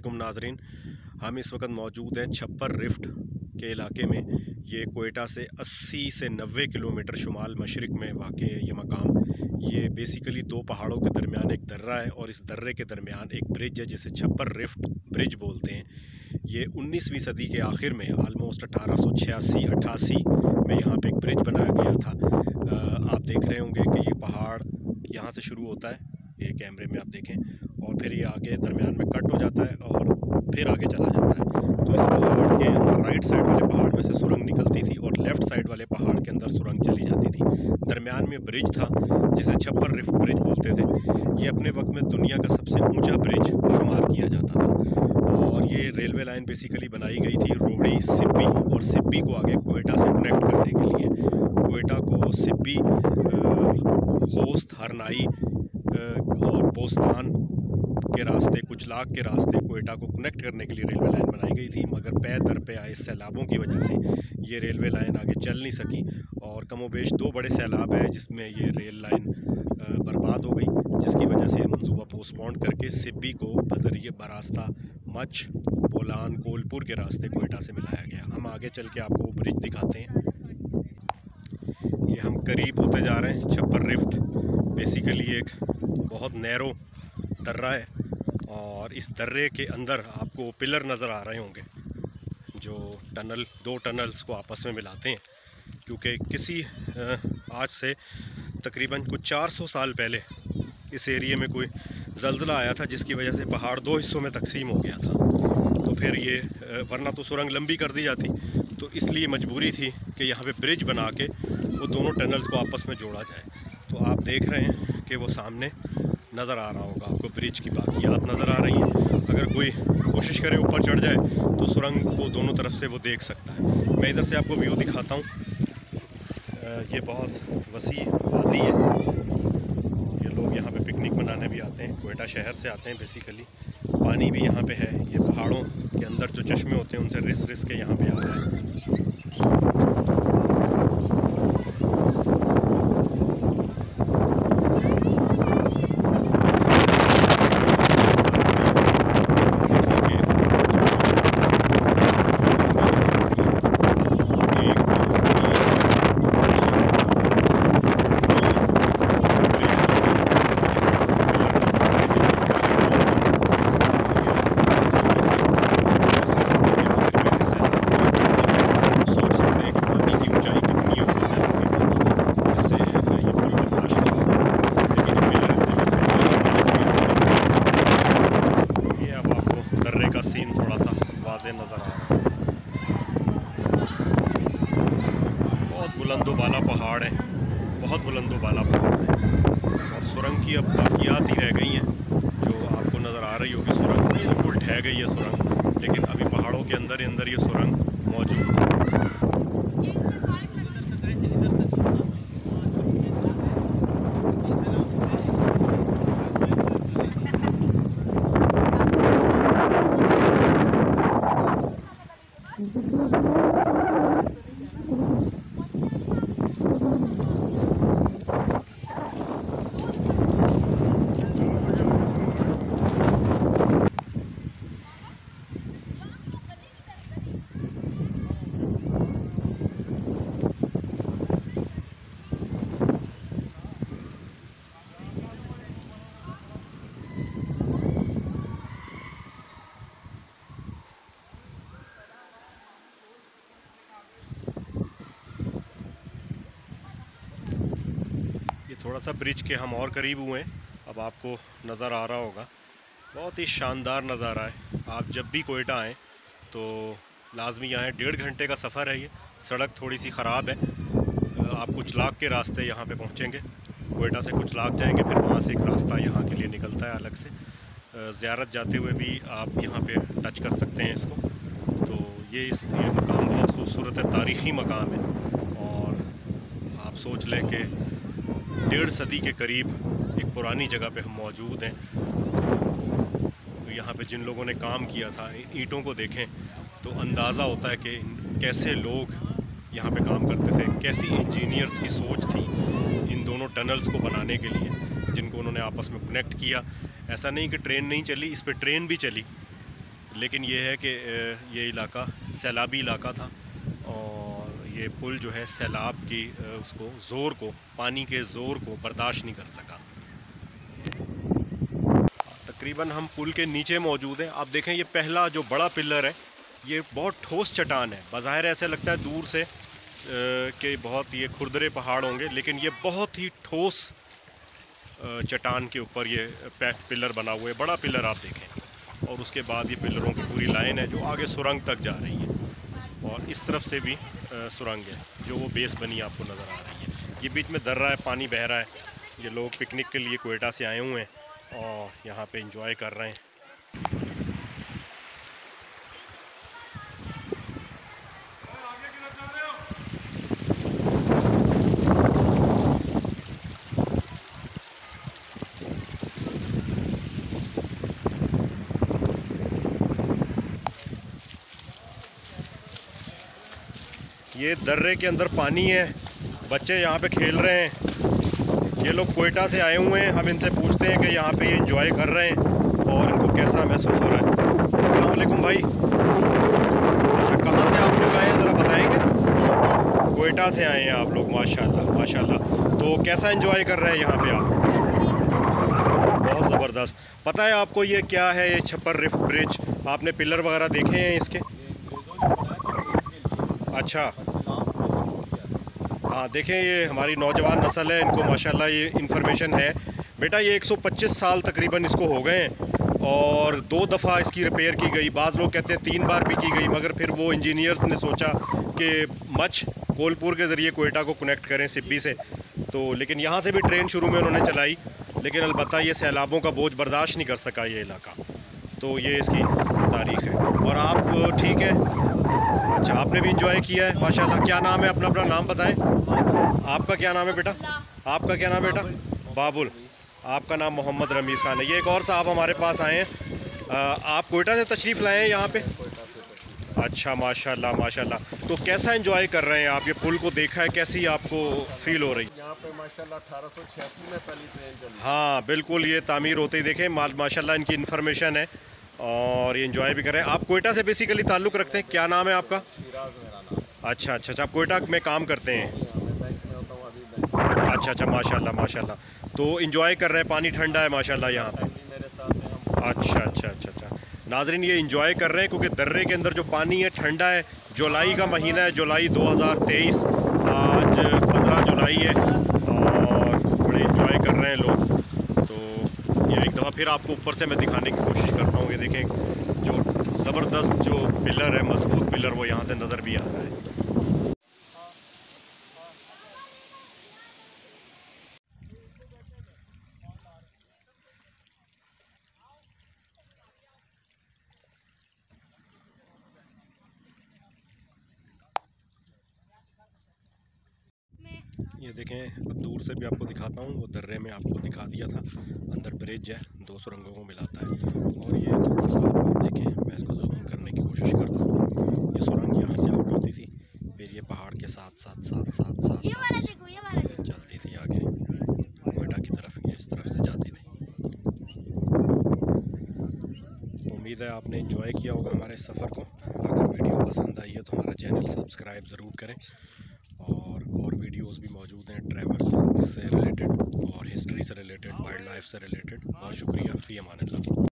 वालेकुम नाजरीन, हम इस वक्त मौजूद हैं छप्पर रिफ्ट के इलाके में। ये कोयटा से 80 से 90 किलोमीटर शुमाल मशरिक में वाक़ है ये मकाम। ये बेसिकली दो पहाड़ों के दरमियान एक दर्रा है और इस दर्रे के दरमियान एक ब्रिज है जिसे छप्पर रिफ्ट ब्रिज बोलते हैं। ये 19वीं सदी के आखिर में आलमोस्ट 1886-88 में यहाँ पे एक ब्रिज बनाया गया था। आप देख रहे होंगे कि ये पहाड़ यहाँ से शुरू होता है, ये कैमरे में आप देखें, और फिर ये आगे दरमियान में कट हो जाता है और फिर आगे चला जाता है। तो इस पहाड़ के राइट साइड वाले पहाड़ में से सुरंग निकलती थी और लेफ़्ट साइड वाले पहाड़ के अंदर सुरंग चली जाती थी। दरमियान में ब्रिज था जिसे छप्पर रिफ्ट ब्रिज बोलते थे। ये अपने वक्त में दुनिया का सबसे ऊंचा ब्रिज शुमार किया जाता था और ये रेलवे लाइन बेसिकली बनाई गई थी रोहड़ी, सिब्बी और सिब्बी को आगे कोयटा से कनेक्ट करने के लिए। कोयटा को सिब्बी, खोस्त, हरनाई और बोस्तान के रास्ते, कुचलाक के रास्ते कोयटा को कनेक्ट करने के लिए रेलवे लाइन बनाई गई थी, मगर पै दर पे आए सैलाबों की वजह से ये रेलवे लाइन आगे चल नहीं सकी और कमोबेश दो बड़े सैलाब है जिसमें ये रेल लाइन बर्बाद हो गई, जिसकी वजह से मंसूबा पोस्टपोन करके सिब्बी को बजरिए बरास्ता मच, बोलान, कोलपुर के रास्ते कोयटा से मिलाया गया। हम आगे चल के आपको वो ब्रिज दिखाते हैं। ये हम करीब होते जा रहे हैं। छप्पर रिफ्ट बेसिकली एक बहुत नैरो दर्रा है और इस दर्रे के अंदर आपको पिलर नज़र आ रहे होंगे जो दो टनल्स को आपस में मिलाते हैं, क्योंकि किसी आज से तकरीबन कुछ 400 साल पहले इस एरिए में कोई ज़ल्ज़ला आया था जिसकी वजह से पहाड़ दो हिस्सों में तकसीम हो गया था। तो फिर ये वरना तो सुरंग लंबी कर दी जाती, तो इसलिए मजबूरी थी कि यहाँ पे ब्रिज बना के वो दोनों टनल्स को आपस में जोड़ा जाए। तो आप देख रहे हैं कि वो सामने नज़र आ रहा होगा आपको, ब्रिज की बाकियात नज़र आ रही हैं। अगर कोई कोशिश करे ऊपर चढ़ जाए तो सुरंग को दोनों तरफ से वो देख सकता है। मैं इधर से आपको व्यू दिखाता हूँ। ये बहुत वसी वादी है, ये लोग यहाँ पे पिकनिक मनाने भी आते हैं, कोयटा शहर से आते हैं बेसिकली। पानी भी यहाँ पे है, ये पहाड़ों के अंदर जो चश्मे होते हैं उनसे रिस रिस के यहाँ पे आता है। थोड़ा सा वाज़े नज़र आ रहा है। बहुत बुलंदो बाला पहाड़ है, बहुत बुलंदो बाला पहाड़ है और सुरंग की अब बाकियात ही रह गई हैं जो आपको नज़र आ रही होगी। सुरंग बिल्कुल ढह गई है सुरंग, लेकिन अभी पहाड़ों के अंदर ही अंदर ये सुरंग मौजूद है। थोड़ा सा ब्रिज के हम और करीब हुए हैं, अब आपको नज़र आ रहा होगा। बहुत ही शानदार नज़ारा है। आप जब भी कोयटा आएँ तो लाजमी आएँ। 1.5 घंटे का सफ़र है ये। सड़क थोड़ी सी ख़राब है। आप कुचलाक के रास्ते यहाँ पे पहुँचेंगे, कोयटा से कुचलाक जाएंगे, फिर वहाँ से एक रास्ता यहाँ के लिए निकलता है अलग से। ज़ियारत जाते हुए भी आप यहाँ पे टच कर सकते हैं इसको। तो ये मकाम बहुत खूबसूरत है, तारीख़ी मकाम है और आप सोच लें कि 1.5 सदी के करीब एक पुरानी जगह पे हम मौजूद हैं। तो यहाँ पे जिन लोगों ने काम किया था, ईंटों को देखें तो अंदाज़ा होता है कि कैसे लोग यहाँ पे काम करते थे, कैसी इंजीनियर्स की सोच थी इन दोनों टनल्स को बनाने के लिए, जिनको उन्होंने आपस में कनेक्ट किया। ऐसा नहीं कि ट्रेन नहीं चली, इस पर ट्रेन भी चली, लेकिन ये है कि ये इलाका सैलाबी इलाका था और ये पुल जो है सैलाब की उसको ज़ोर को, पानी के ज़ोर को बर्दाश्त नहीं कर सका। तकरीबन हम पुल के नीचे मौजूद हैं। आप देखें ये पहला जो बड़ा पिलर है ये बहुत ठोस चट्टान है। बज़ाहिर ऐसे लगता है दूर से कि बहुत ये खुरदरे पहाड़ होंगे, लेकिन ये बहुत ही ठोस चट्टान के ऊपर ये पिलर बना हुआ है। बड़ा पिलर आप देखें और उसके बाद ये पिलरों की पूरी लाइन है जो आगे सुरंग तक जा रही है और इस तरफ से भी सुरंग है जो वो बेस बनी आपको नज़र आ रही है। ये बीच में दर्रा है, पानी बह रहा है। ये लोग पिकनिक के लिए क्वेटा से आए हुए हैं और यहाँ पे एंजॉय कर रहे हैं। ये दर्रे के अंदर पानी है, बच्चे यहाँ पे खेल रहे हैं। ये लोग क्वेटा से आए हुए हैं। हम इनसे पूछते हैं कि यहाँ पे ये एंजॉय कर रहे हैं और इनको कैसा महसूस हो रहा है। अस्सलाम वालेकुम भाई। अच्छा, कहाँ से आप लोग आए हैं ज़रा बताएंगे? क्वेटा से आए हैं आप लोग, माशाल्लाह माशाल्लाह। तो कैसा एंजॉय कर रहे हैं यहाँ पे आप? बहुत ज़बरदस्त। पता है आपको ये क्या है, ये छप्पर रिफ्ट ब्रिज? आपने पिलर वगैरह देखे हैं इसके? अच्छा, हाँ देखें ये हमारी नौजवान नस्ल है, इनको माशाल्लाह ये इन्फॉर्मेशन है। बेटा ये 125 साल तकरीबन इसको हो गए हैं और 2 दफ़ा इसकी रिपेयर की गई। बाज़ लोग कहते हैं 3 बार भी की गई, मगर फिर वो इंजीनियर्स ने सोचा कि मच कोलपुर के ज़रिए क्वेटा को कनेक्ट करें सिब्बी से, तो लेकिन यहाँ से भी ट्रेन शुरू में उन्होंने चलाई, लेकिन अलबत्ता ये सैलाबों का बोझ बर्दाश्त नहीं कर सका ये इलाका। तो ये इसकी तारीख़ है। और आप ठीक है? अच्छा, आपने भी इंजॉय किया है माशाल्लाह। क्या नाम है अपना? अपना नाम बताएं। आपका क्या नाम है बेटा? आपका क्या नाम है बेटा? बाबुल। आपका नाम मोहम्मद रमीज़ खान है। ये एक और साहब हमारे पास आए हैं। आप कोयटा से तशरीफ़ लाए हैं यहाँ पे? अच्छा, माशाल्लाह माशाल्लाह। तो कैसा एंजॉय कर रहे हैं आप? ये पुल को देखा है, कैसी आपको फील हो रही? यहाँ पे माशाल्लाह 1886 में पहली ट्रेन चली। हाँ बिल्कुल, ये तामीर होते ही देखें माशाल्लाह इनकी इन्फॉर्मेशन है और ये एंजॉय भी कर रहे हैं। आप कोयटा से बेसिकली ताल्लुक़ रखते हैं? क्या नाम है आपका? सिराज मेरा नाम। अच्छा अच्छा अच्छा, आप कोयटा में काम करते हैं? मैं बैंक में होता हूँ अभी बैंक। अच्छा अच्छा, माशाल्लाह माशाल्लाह। तो एंजॉय कर रहे हैं, पानी ठंडा है माशाल्लाह यहाँ पे? मेरे साथ है हम। अच्छा अच्छा अच्छा अच्छा। नाज़रीन ये एंजॉय कर रहे हैं क्योंकि दर्रे के अंदर जो पानी है ठंडा है। जुलाई का महीना है, जुलाई 2023, आज 15 जुलाई है और बड़े एंजॉय कर रहे हैं लोग। तो ये एक दफ़ा फिर आपको ऊपर से मैं दिखाने की कोशिश करता हूँ। ये देखें जो ज़बरदस्त जो पिलर है, मजबूत पिलर, वो यहाँ से नज़र भी आ रहा है। ये देखें, अब दूर से भी आपको दिखाता हूँ। वो दर्रे में आपको दिखा दिया था, अंदर ब्रिज है, 2 सुरंगों को मिलाता है। और ये थोड़ा सा देखें, मैं इसको जूम करने की कोशिश करता हूँ। ये सुरंग यहाँ से आउट होती थी, फिर ये पहाड़ के साथ साथ साथ साथ साथ चलती थी आगे कोयटा की तरफ, ये इस तरफ से जाती थी। उम्मीद है आपने एंजॉय किया होगा हमारे सफ़र को। अगर वीडियो पसंद आई है तो हमारा चैनल सब्सक्राइब ज़रूर करें और वीडियोस भी मौजूद हैं ट्रैवल से रिलेटेड और हिस्ट्री से रिलेटेड, वाइल्ड लाइफ से रिलेटेड। बहुत शुक्रिया। फ़ी अमान अल्लाह।